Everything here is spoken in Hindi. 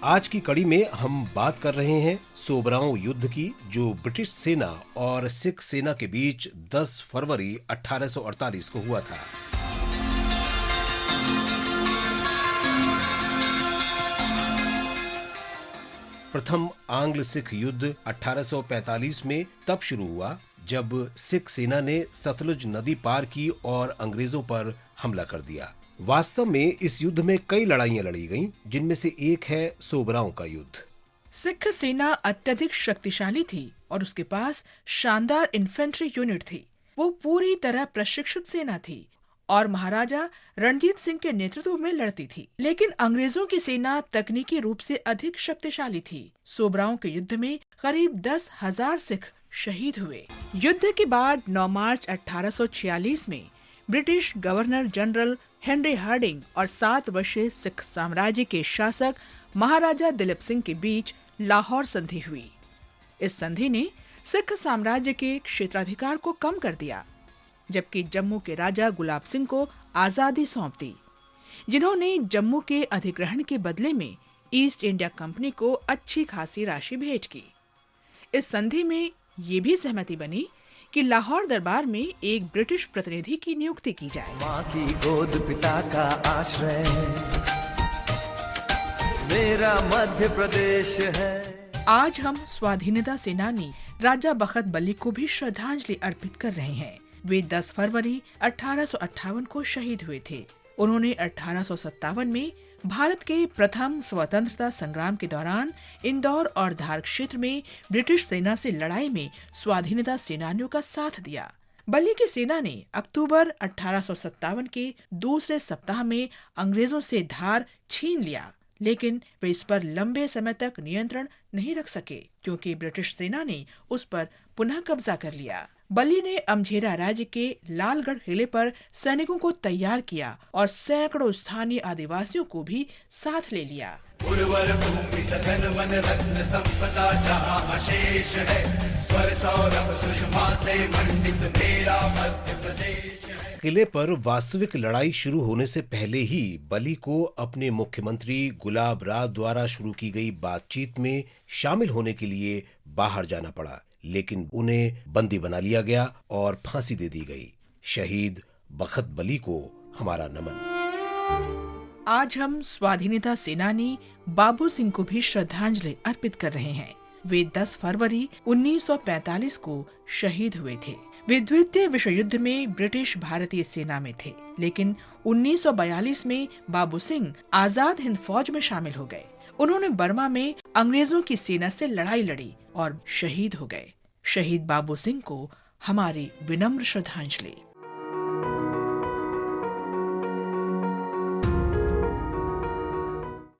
आज की कड़ी में हम बात कर रहे हैं सोबरांव युद्ध की, जो ब्रिटिश सेना और सिख सेना के बीच 10 फरवरी 1848 को हुआ था। प्रथम आंग्ल सिख युद्ध 1845 में तब शुरू हुआ जब सिख सेना ने सतलुज नदी पार की और अंग्रेजों पर हमला कर दिया। वास्तव में इस युद्ध में कई लड़ाइयां लड़ी गईं, जिनमें से एक है सोबरांव का युद्ध। सिख सेना अत्यधिक शक्तिशाली थी और उसके पास शानदार इन्फेंट्री यूनिट थी। वो पूरी तरह प्रशिक्षित सेना थी और महाराजा रणजीत सिंह के नेतृत्व में लड़ती थी। लेकिन अंग्रेजों की सेना तकनीकी रूप से अधिक शक्तिशाली थी। सोबरांव के युद्ध में करीब 10,000 सिख शहीद हुए। युद्ध के बाद 9 मार्च 1846 में British governor general Henry Hardinge और 7 वर्षीय सिख साम्राज्य के शासक महाराजा दिलीप सिंह के बीच लाहौर संधि हुई। इस संधि ने सिख साम्राज्य के क्षेत्राधिकार को कम कर दिया, जबकि जम्मू के राजा गुलाब सिंह को आजादी सौंप दी, जिन्होंने जम्मू के अधिग्रहण के बदले में ईस्ट इंडिया कंपनी को अच्छी खासी राशि भेंट की। इस संधि में ये भी सहमति बनी कि लाहौर दरबार में एक ब्रिटिश प्रतिनिधि की नियुक्ति की जाए। माँ की गोद पिता का आश्रय मेरा मध्य प्रदेश है। आज हम स्वाधीनता सेनानी राजा बखत बली को भी श्रद्धांजलि अर्पित कर रहे हैं। वे 10 फरवरी 1858 को शहीद हुए थे। उन्होंने 1857 में भारत के प्रथम स्वतंत्रता संग्राम के दौरान इंदौर और धार क्षेत्र में ब्रिटिश सेना से लड़ाई में स्वाधीनता सेनानियों का साथ दिया। बली की सेना ने अक्टूबर 1857 के दूसरे सप्ताह में अंग्रेजों से धार छीन लिया, लेकिन वे इस पर लंबे समय तक नियंत्रण नहीं रख सके, क्योंकि ब्रिटिश सेना ने उस पर पुनः कब्जा कर लिया। बली ने अमझेरा राज्य के लालगढ़ किले पर सैनिकों को तैयार किया और सैकड़ों स्थानीय आदिवासियों को भी साथ ले लिया। उर्वर भूमि सघन वन रत्न संपदा जहाँ अशेष है, स्वर सौरभ सुषमा से मंडित मेरा मध्य प्रदेश है। किले पर वास्तविक लड़ाई शुरू होने से पहले ही बली को अपने मुख्यमंत्री गुलाब राव द्वारा शुरू की गई बातचीत में शामिल होने के लिए बाहर जाना पड़ा, लेकिन उन्हें बंदी बना लिया गया और फांसी दे दी गई। शहीद बखत बली को हमारा नमन। आज हम स्वाधीनता सेनानी बाबू सिंह को भी श्रद्धांजलि अर्पित कर रहे हैं। वे 10 फरवरी 1945 को शहीद हुए थे। वे द्वितीय विश्व युद्ध में ब्रिटिश भारतीय सेना में थे, लेकिन 1942 में बाबू सिंह आजाद हिंद फौज में शामिल हो गए। उन्होंने बर्मा में अंग्रेजों की सेना से लड़ाई लड़ी और शहीद हो गए। शहीद बाबू सिंह को हमारी विनम्र श्रद्धांजलि।